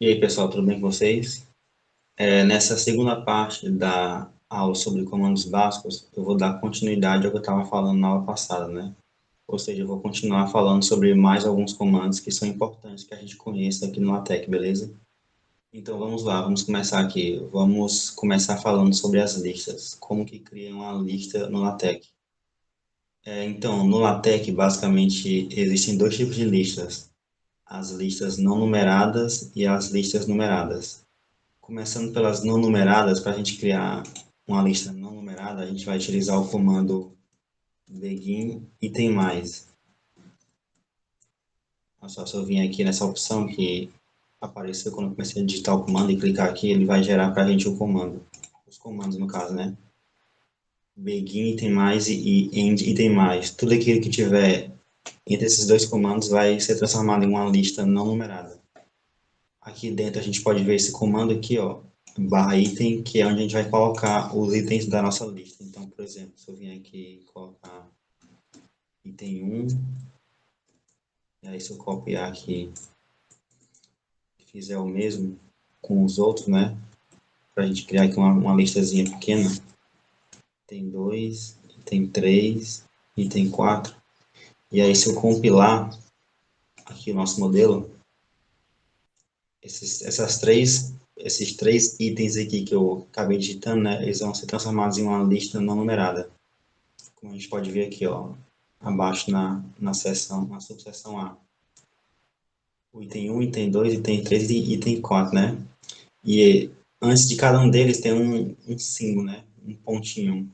E aí, pessoal, tudo bem com vocês? Nessa segunda parte da aula sobre comandos básicos, eu vou dar continuidade ao que eu estava falando na aula passada, né? Ou seja, eu vou continuar falando sobre mais alguns comandos que são importantes que a gente conheça aqui no LaTeX, beleza? Então vamos lá, vamos começar aqui. Vamos começar falando sobre as listas. Como que cria uma lista no LaTeX? Então, no LaTeX, basicamente, existem dois tipos de listas. As listas não numeradas e as listas numeradas. Começando pelas não numeradas, para a gente criar uma lista não numerada, a gente vai utilizar o comando begin item mais. Olha só, se eu vim aqui nessa opção que apareceu quando eu comecei a digitar o comando e clicar aqui, ele vai gerar para a gente o comando. Os comandos, no caso, né? Begin item mais e end item mais. Tudo aquilo que tiver entre esses dois comandos vai ser transformado em uma lista não numerada. Aqui dentro a gente pode ver esse comando aqui, ó, barra item, que é onde a gente vai colocar os itens da nossa lista. Então, por exemplo, se eu vier aqui e colocar item 1, e aí se eu copiar aqui e fizer o mesmo com os outros, né, para a gente criar aqui uma listazinha pequena, item 2, item 3, item 4, e aí se eu compilar aqui o nosso modelo, esses três itens aqui que eu acabei digitando, né, eles vão ser transformados em uma lista não numerada. Como a gente pode ver aqui, ó, abaixo na subseção A. O item 1, item 2, item 3 e item 4, né? E antes de cada um deles tem um símbolo, né? Um pontinho,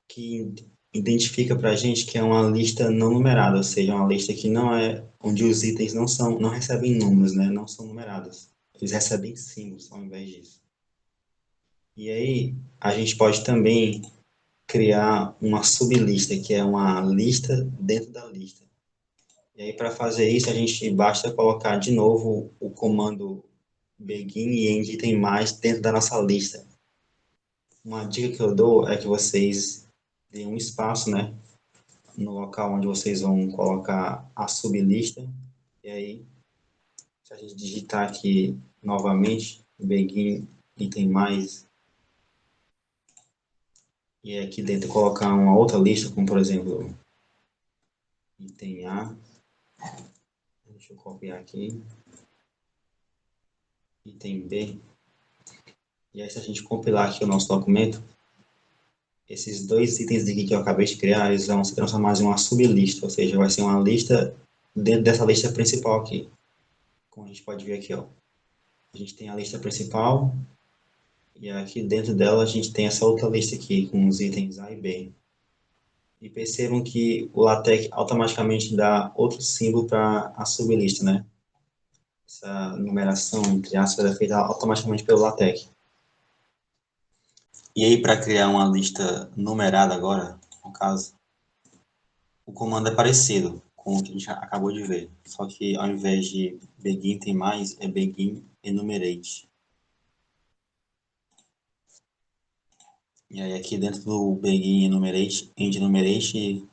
que identifica para a gente que é uma lista não numerada, ou seja, uma lista que não é, onde os itens não recebem números, né? Não são numerados. Eles recebem símbolos ao invés disso. E aí, a gente pode também criar uma sublista, que é uma lista dentro da lista. E aí, para fazer isso, a gente basta colocar de novo o comando begin e end item mais dentro da nossa lista. Uma dica que eu dou é que vocês deem um espaço, né, no local onde vocês vão colocar a sublista. E aí, se a gente digitar aqui novamente, begin item mais, e aqui dentro colocar uma outra lista, como por exemplo, item A, deixa eu copiar aqui, item B, e aí se a gente compilar aqui o nosso documento, esses dois itens aqui que eu acabei de criar, eles vão se transformar em uma sublista, ou seja, vai ser uma lista dentro dessa lista principal aqui. Como a gente pode ver aqui, ó. A gente tem a lista principal e aqui dentro dela a gente tem essa outra lista aqui com os itens A e B. E percebam que o LaTeX automaticamente dá outro símbolo para a sublista, né? Essa numeração, entre aspas, é feita automaticamente pelo LaTeX. E aí, para criar uma lista numerada agora, no caso, o comando é parecido com o que a gente acabou de ver, só que ao invés de begin tem mais, é begin enumerate. E aí aqui dentro do begin enumerate, end enumerate,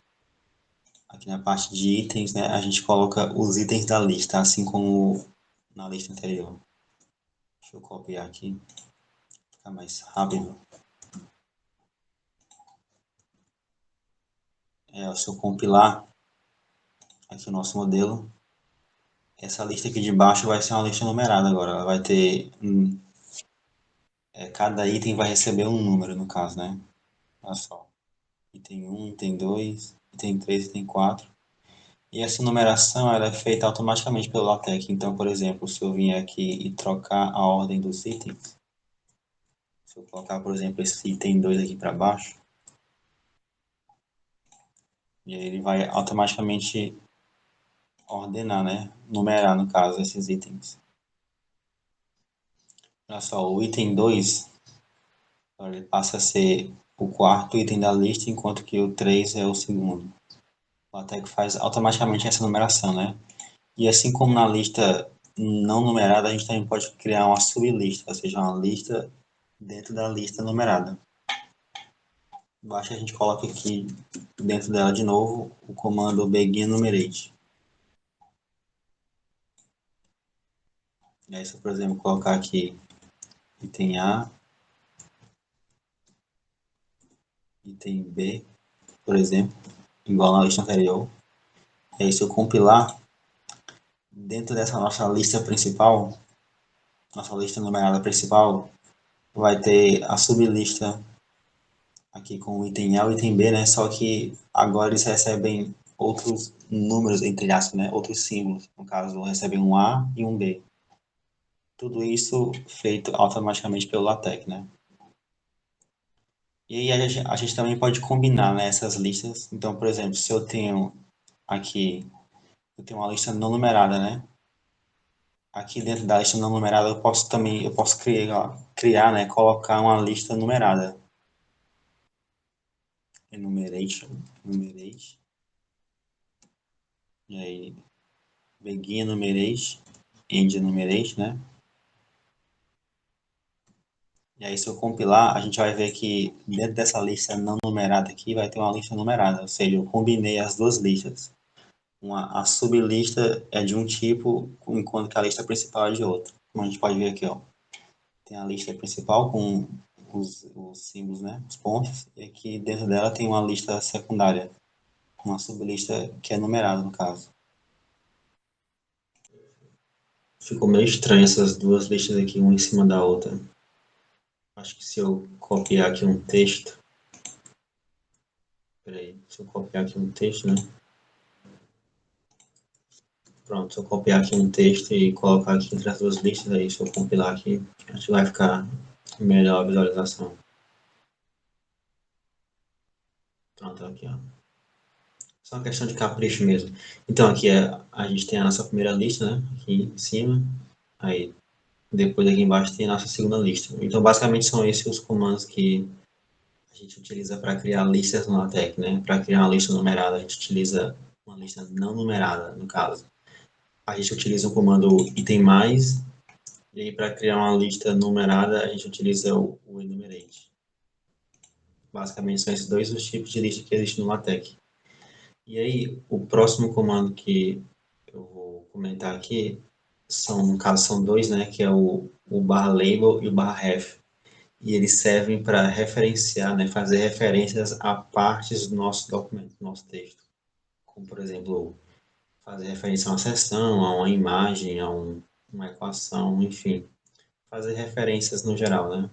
aqui na parte de itens, né, a gente coloca os itens da lista, assim como na lista anterior. Deixa eu copiar aqui, ficar mais rápido. Se eu compilar aqui o nosso modelo, essa lista aqui de baixo vai ser uma lista numerada agora. Ela vai ter cada item vai receber um número, no caso, né? Olha só. Item 1, item 2, item 3, item 4. E essa numeração ela é feita automaticamente pelo LaTeX. Então, por exemplo, se eu vier aqui e trocar a ordem dos itens, se eu colocar, por exemplo, esse item 2 aqui para baixo, e aí ele vai automaticamente ordenar, né? Numerar, no caso, esses itens. Olha só, o item 2 ele passa a ser o quarto item da lista, enquanto que o 3 é o segundo. O LaTeX faz automaticamente essa numeração, né? E assim como na lista não numerada, a gente também pode criar uma sublista, ou seja, uma lista dentro da lista numerada. Embaixo a gente coloca aqui dentro dela de novo o comando begin enumerate. E aí, se eu, por exemplo, colocar aqui item A, item B, por exemplo, igual na lista anterior, e aí se eu compilar, dentro dessa nossa lista principal, nossa lista numerada principal, vai ter a sublista aqui com o item A e o item B, né? Só que agora eles recebem outros números, entre aspas, né? Outros símbolos. No caso, recebem um A e um B. Tudo isso feito automaticamente pelo LaTeX, né? E aí a gente também pode combinar, né, essas listas. Então, por exemplo, se eu tenho aqui, eu tenho uma lista não numerada, né? Aqui dentro da lista não numerada eu posso criar, né, colocar uma lista numerada. Enumerate, e aí begin enumerate, end enumerate, né? E aí se eu compilar, a gente vai ver que dentro dessa lista não numerada aqui vai ter uma lista numerada, ou seja, eu combinei as duas listas. A sublista é de um tipo, enquanto que a lista principal é de outro. Como a gente pode ver aqui, ó. Tem a lista principal com os símbolos, né? Os pontos. E aqui dentro dela tem uma lista secundária. Uma sublista que é numerada, no caso. Ficou meio estranho essas duas listas aqui, uma em cima da outra. Acho que se eu copiar aqui um texto. Peraí, se eu copiar aqui um texto, né? Pronto, se eu copiar aqui um texto e colocar aqui entre as duas listas, aí se eu compilar aqui, acho que vai ficar melhor a visualização. Pronto, aqui, ó. Só uma questão de capricho mesmo. Então, aqui a gente tem a nossa primeira lista, né? Aqui em cima. Aí, depois aqui embaixo tem a nossa segunda lista. Então, basicamente, são esses os comandos que a gente utiliza para criar listas no LaTeX, né? Para criar uma lista numerada, a gente utiliza uma lista não numerada, no caso. A gente utiliza o comando item mais, e aí para criar uma lista numerada, a gente utiliza o enumerate. Basicamente, são esses dois os tipos de lista que existem no LaTeX. E aí, o próximo comando que eu vou comentar aqui no caso, são dois, né? Que é o barra label e o barra ref. E eles servem para referenciar, né? Fazer referências a partes do nosso documento, do nosso texto. Como, por exemplo, fazer referência a uma seção, a uma imagem, uma equação, enfim. Fazer referências no geral, né?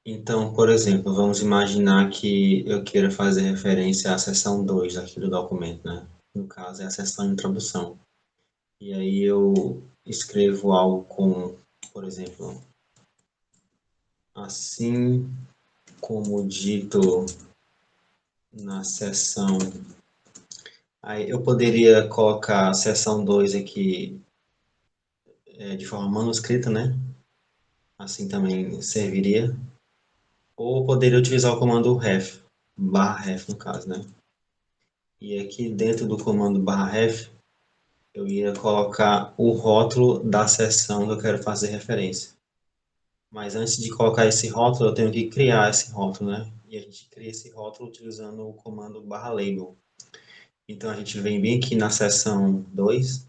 Então, por exemplo, vamos imaginar que eu queira fazer referência à seção 2 aqui do documento, né? No caso, é a seção de introdução. E aí eu escrevo algo como, por exemplo, assim como dito na seção. Aí eu poderia colocar a seção 2 aqui de forma manuscrita, né? Assim também serviria. Ou poderia utilizar o comando ref, barra ref no caso, né? E aqui dentro do comando barra ref, eu ia colocar o rótulo da seção que eu quero fazer referência. Mas antes de colocar esse rótulo, eu tenho que criar esse rótulo, né? E a gente cria esse rótulo utilizando o comando barra label. Então, a gente vem bem aqui na seção 2,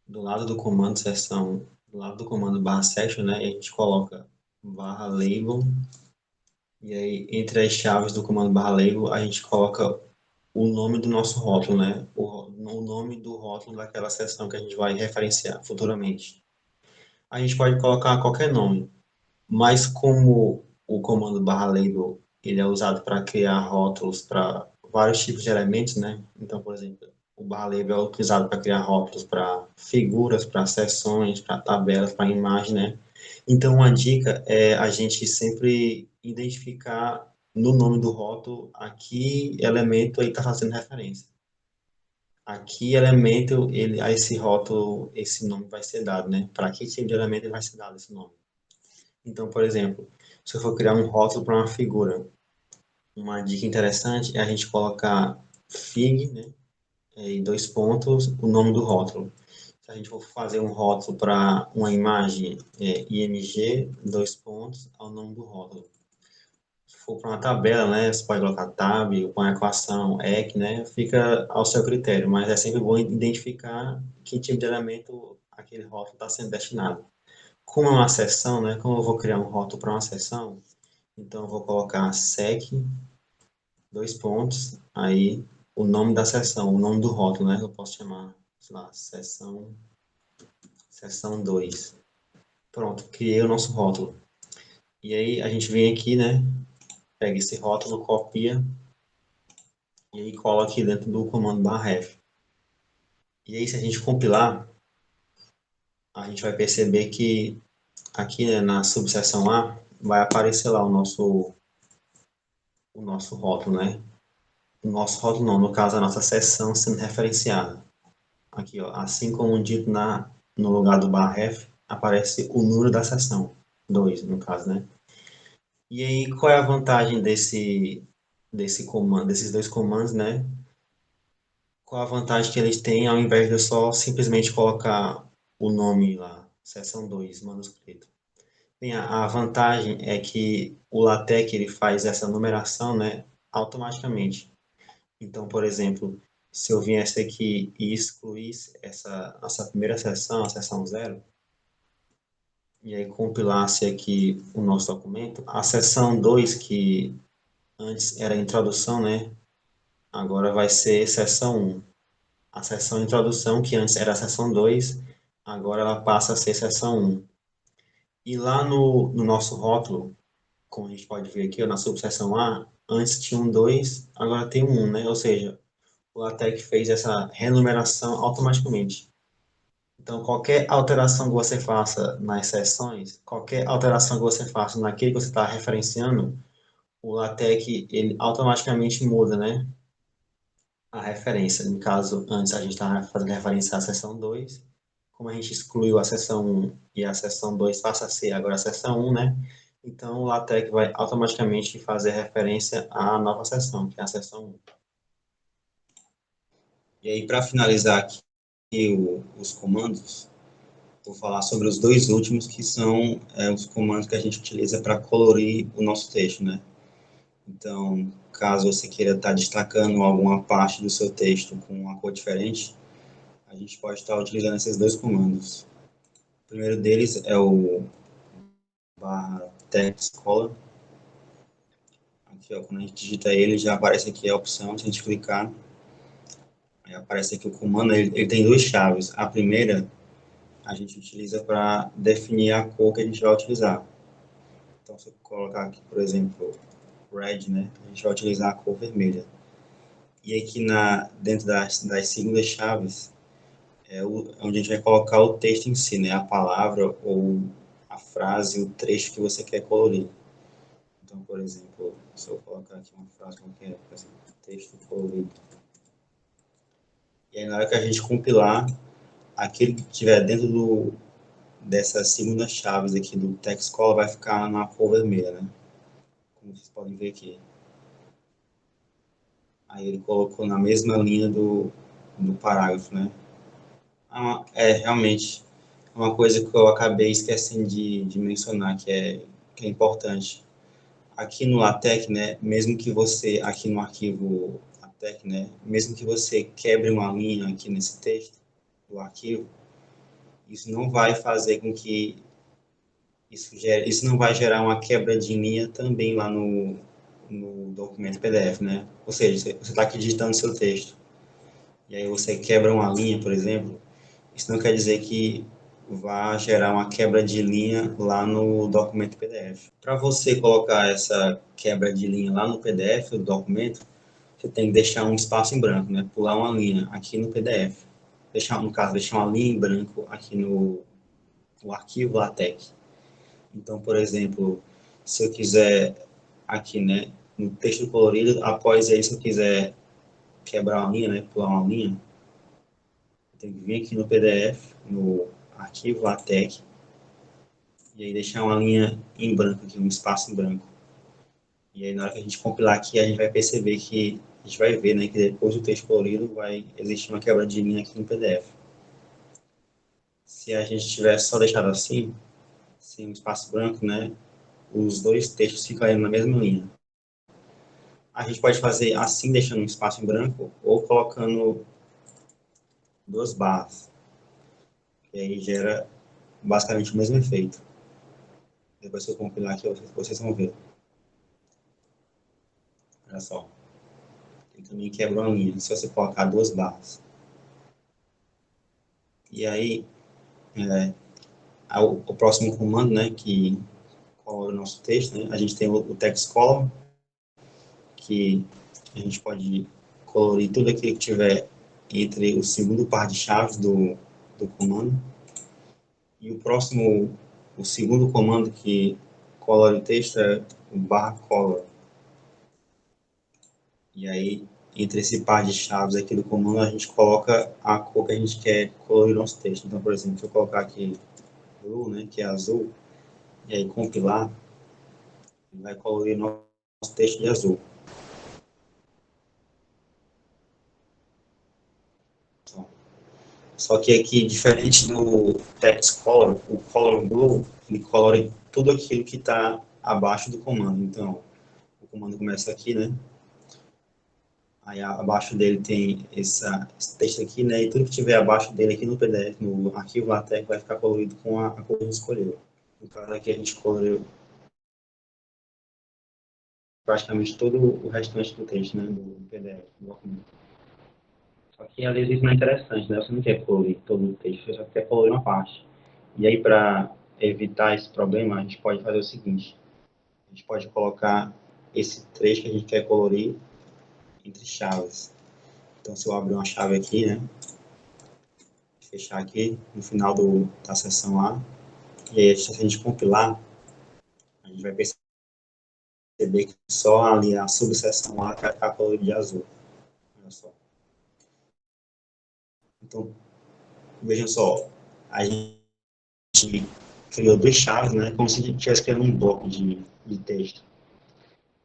do lado do comando seção, do lado do comando barra section, né? E a gente coloca barra label. E aí, entre as chaves do comando barra label, a gente coloca o nome do nosso rótulo, né? O nome do rótulo daquela seção que a gente vai referenciar futuramente. A gente pode colocar qualquer nome, mas como o comando barra label ele é usado para criar rótulos para vários tipos de elementos, né? Então, por exemplo, o barra label é utilizado para criar rótulos para figuras, para seções, para tabelas, para imagem, né? Então, uma dica é a gente sempre identificar no nome do rótulo a que elemento ele está fazendo referência. A que elemento a esse rótulo, esse nome vai ser dado, né? Para que tipo de elemento ele vai ser dado esse nome. Então, por exemplo, se eu for criar um rótulo para uma figura, uma dica interessante é a gente colocar fig, né, e dois pontos, o nome do rótulo. Se a gente for fazer um rótulo para uma imagem, img, dois pontos, ao nome do rótulo. Se for para uma tabela, né, você pode colocar tab, com a equação, ec, né, fica ao seu critério, mas é sempre bom identificar que tipo de elemento aquele rótulo está sendo destinado. Como é uma seção, né? Como eu vou criar um rótulo para uma seção, então eu vou colocar sec, dois pontos, aí o nome da seção, o nome do rótulo, né? Eu posso chamar, sei lá, seção 2. Pronto, criei o nosso rótulo. E aí a gente vem aqui, né? Pega esse rótulo, copia e aí cola aqui dentro do comando /ref. E aí se a gente compilar, a gente vai perceber que aqui, né, na subseção A vai aparecer lá o nosso rótulo, né? O nosso rótulo não, no caso a nossa seção sendo referenciada. Aqui, ó, assim como dito no lugar do /ref, aparece o número da seção, 2 no caso, né? E aí, qual é a vantagem desse comando, desses dois comandos, né? Qual a vantagem que eles têm ao invés de eu só simplesmente colocar o nome lá, seção 2 manuscrito? Bem, a vantagem é que o LaTeX ele faz essa numeração, né, automaticamente. Então, por exemplo, se eu viesse aqui e excluísse essa primeira seção, a seção 0, e aí compilasse aqui o nosso documento, a seção 2 que antes era a introdução, né, agora vai ser seção 1. A seção introdução, que antes era a seção 2, agora ela passa a ser seção 1. E lá no nosso rótulo, como a gente pode ver aqui, na subseção A, antes tinha um 2, agora tem um 1, né? Ou seja, o LaTeX fez essa renumeração automaticamente. Então, qualquer alteração que você faça nas seções, qualquer alteração que você faça naquilo que você está referenciando, o LaTeX, ele automaticamente muda, né? A referência. No caso, antes a gente estava fazendo referência à seção 2, como a gente excluiu a seção 1 e a seção 2 passa a ser agora a seção 1, né? Então, o LaTeX vai automaticamente fazer referência à nova seção, que é a seção 1. E aí, para finalizar aqui os comandos, vou falar sobre os dois últimos, que são os comandos que a gente utiliza para colorir o nosso texto, né? Então, caso você queira estar destacando alguma parte do seu texto com uma cor diferente, a gente pode estar utilizando esses dois comandos. O primeiro deles é o /textcolor. Aqui, ó, quando a gente digita ele, já aparece aqui a opção, se a gente clicar, aí aparece aqui o comando, ele tem duas chaves. A primeira, a gente utiliza para definir a cor que a gente vai utilizar. Então, se eu colocar aqui, por exemplo, red, né, a gente vai utilizar a cor vermelha. E aqui dentro das segundas chaves, onde a gente vai colocar o texto em si, né, a palavra ou a frase, o trecho que você quer colorir. Então, por exemplo, se eu colocar aqui uma frase qualquer, por exemplo, texto colorido. E aí, na hora que a gente compilar, aquele que estiver dentro dessas segundas chaves aqui do text color vai ficar na cor vermelha, né? Como vocês podem ver aqui. Aí ele colocou na mesma linha do parágrafo, né? Realmente, uma coisa que eu acabei esquecendo de mencionar, que é importante. Aqui no LaTeX, né, mesmo que você, aqui no arquivo LaTeX, né, mesmo que você quebre uma linha aqui nesse texto do arquivo, isso não vai fazer com que isso não vai gerar uma quebra de linha também lá no documento PDF, né? Ou seja, você está aqui digitando seu texto e aí você quebra uma linha, por exemplo, isso não quer dizer que vai gerar uma quebra de linha lá no documento PDF. Para você colocar essa quebra de linha lá no PDF do documento, você tem que deixar um espaço em branco, né? Pular uma linha aqui no PDF. No caso, deixar uma linha em branco aqui no arquivo LaTeX. Então, por exemplo, se eu quiser aqui, né, no texto colorido, após aí, se eu quiser quebrar uma linha, né, pular uma linha, eu tenho que vir aqui no PDF, no arquivo LaTeX, e aí deixar uma linha em branco aqui, um espaço em branco. E aí, na hora que a gente compilar aqui, a gente vai perceber que, a gente vai ver, né, que depois do texto colorido vai existir uma quebra de linha aqui no PDF. Se a gente tivesse só deixado assim, sem um espaço branco, né, os dois textos ficariam na mesma linha. A gente pode fazer assim, deixando um espaço em branco, ou colocando duas barras. E aí gera basicamente o mesmo efeito. Depois que eu compilar aqui, vocês vão ver. Olha só. Ele também quebra uma linha, se você colocar duas barras. E aí, o próximo comando, né, que colore o nosso texto, né, a gente tem o text color, que a gente pode colorir tudo aquilo que tiver entre o segundo par de chaves do comando. E o segundo comando que colore o texto é o barra color. E aí, entre esse par de chaves aqui do comando, a gente coloca a cor que a gente quer colorir o nosso texto. Então, por exemplo, se eu colocar aqui blue, né, que é azul, e aí compilar, ele vai colorir nosso texto de azul. Só que aqui, diferente do text color, o color blue, ele colore tudo aquilo que está abaixo do comando. Então, o comando começa aqui, né? Aí abaixo dele tem esse texto aqui, né? E tudo que tiver abaixo dele aqui no PDF, no arquivo LaTeX, vai ficar colorido com a cor que a gente escolheu. No caso aqui, a gente coloriu praticamente todo o restante do texto, né? Do PDF, do documento. Só que às vezes isso não é interessante, né? Você não quer colorir todo o texto, você só quer colorir uma parte. E aí, para evitar esse problema, a gente pode fazer o seguinte: a gente pode colocar esse trecho que a gente quer colorir entre chaves. Então, se eu abrir uma chave aqui, né? Fechar aqui no final da seção A, e aí, se a gente compilar, a gente vai perceber que só ali a subseção A que está colorida de azul. Olha só. Então, vejam só, a gente criou duas chaves, né? Como se a gente estivesse criando um bloco de texto.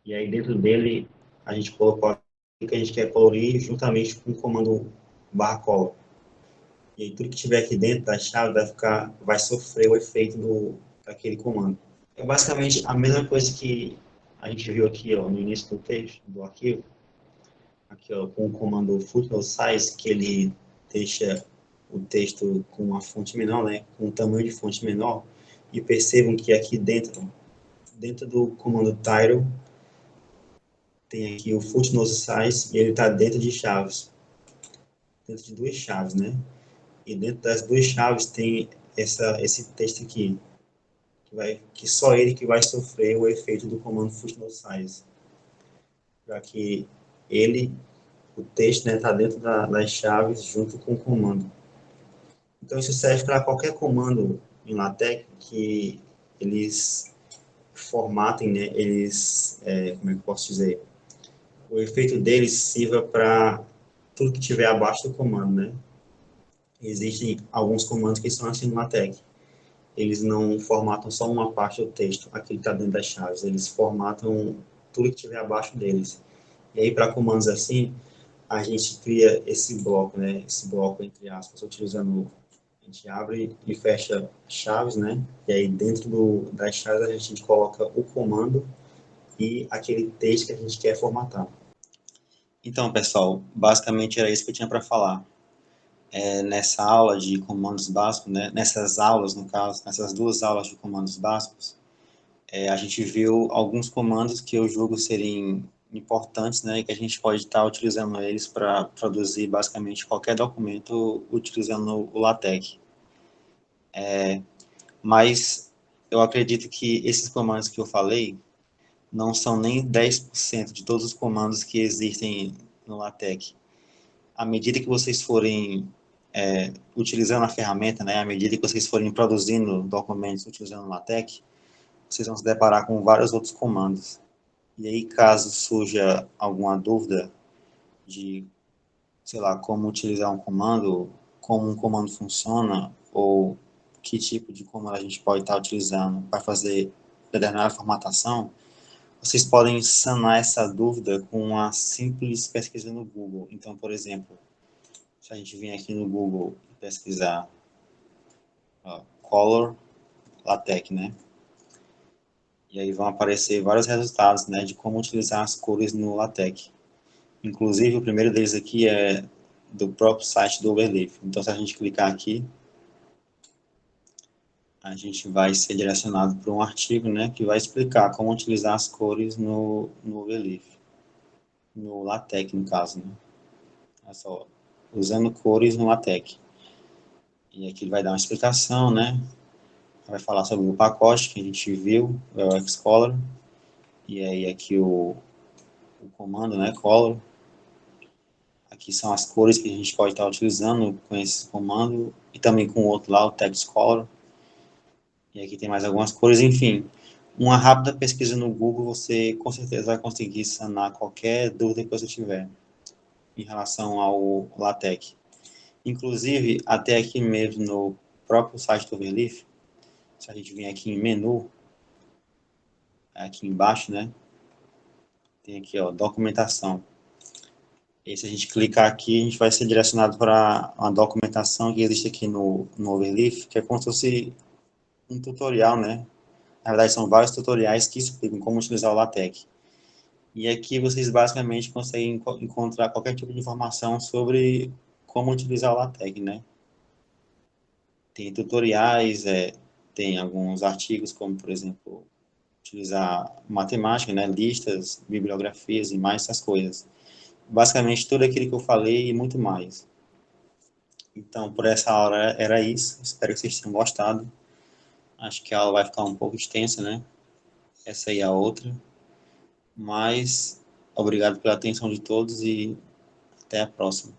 E aí, dentro dele, a gente colocou o que a gente quer colorir juntamente com o comando barra cola. E aí, tudo que tiver aqui dentro da chave vai sofrer o efeito daquele comando. É basicamente a mesma coisa que a gente viu aqui, ó, no início do texto, do arquivo, aqui, ó, com o comando footnote size, que ele deixa o texto com uma fonte menor, né, com um tamanho de fonte menor, e percebam que aqui dentro do comando title, tem aqui o footnote size, e ele está dentro de chaves, dentro de duas chaves, né, e dentro das duas chaves tem esse texto aqui, que só ele que vai sofrer o efeito do comando footnote size, já que o texto está, né, dentro das chaves junto com o comando. Então, isso serve para qualquer comando em LaTeX que eles formatem, né, como é que eu posso dizer? O efeito deles sirva para tudo que tiver abaixo do comando, né? Existem alguns comandos que são assim no LaTeX. Eles não formatam só uma parte do texto, aquilo que está dentro das chaves. Eles formatam tudo que tiver abaixo deles. E aí, para comandos assim, a gente cria esse bloco, né? Esse bloco, entre aspas, utilizando, a gente abre e fecha chaves, né? E aí dentro das chaves a gente coloca o comando e aquele texto que a gente quer formatar. Então, pessoal, basicamente era isso que eu tinha para falar. Nessa aula de comandos básicos, né? Nessas aulas, no caso, nessas duas aulas de comandos básicos, a gente viu alguns comandos que eu julgo serem importantes, né, e que a gente pode estar utilizando eles para produzir basicamente qualquer documento utilizando o LaTeX. Mas eu acredito que esses comandos que eu falei não são nem 10% de todos os comandos que existem no LaTeX. À medida que vocês forem utilizando a ferramenta, né, à medida que vocês forem produzindo documentos utilizando o LaTeX, vocês vão se deparar com vários outros comandos. E aí, caso surja alguma dúvida de, sei lá, como utilizar um comando, como um comando funciona, ou que tipo de comando a gente pode estar utilizando para fazer determinada formatação, vocês podem sanar essa dúvida com uma simples pesquisa no Google. Então, por exemplo, se a gente vir aqui no Google e pesquisar Color LaTeX, né? E aí vão aparecer vários resultados, né, de como utilizar as cores no LaTeX. Inclusive, o primeiro deles aqui é do próprio site do Overleaf. Então, se a gente clicar aqui, a gente vai ser direcionado para um artigo, né, que vai explicar como utilizar as cores no Overleaf, no LaTeX, no caso, né? É só, usando cores no LaTeX. E aqui ele vai dar uma explicação, né? Vai falar sobre o pacote que a gente viu, o Xcolor, e aí aqui o comando, né, Color. Aqui são as cores que a gente pode estar utilizando com esse comando, e também com o outro lá, o Text Color. E aqui tem mais algumas cores, enfim. Uma rápida pesquisa no Google, você com certeza vai conseguir sanar qualquer dúvida que você tiver em relação ao LaTeX. Inclusive, até aqui mesmo no próprio site do Overleaf, se a gente vir aqui em menu, aqui embaixo, né, tem aqui, ó, documentação. E se a gente clicar aqui, a gente vai ser direcionado para uma documentação que existe aqui no Overleaf, que é como se fosse um tutorial, né? Na verdade, são vários tutoriais que explicam como utilizar o LaTeX. E aqui vocês basicamente conseguem encontrar qualquer tipo de informação sobre como utilizar o LaTeX, né? Tem tutoriais, tem alguns artigos, como, por exemplo, utilizar matemática, né? Listas, bibliografias e mais essas coisas. Basicamente, tudo aquilo que eu falei e muito mais. Então, por essa hora era isso. Espero que vocês tenham gostado. Acho que a aula vai ficar um pouco extensa, né? Essa aí é a outra. Mas, obrigado pela atenção de todos e até a próxima.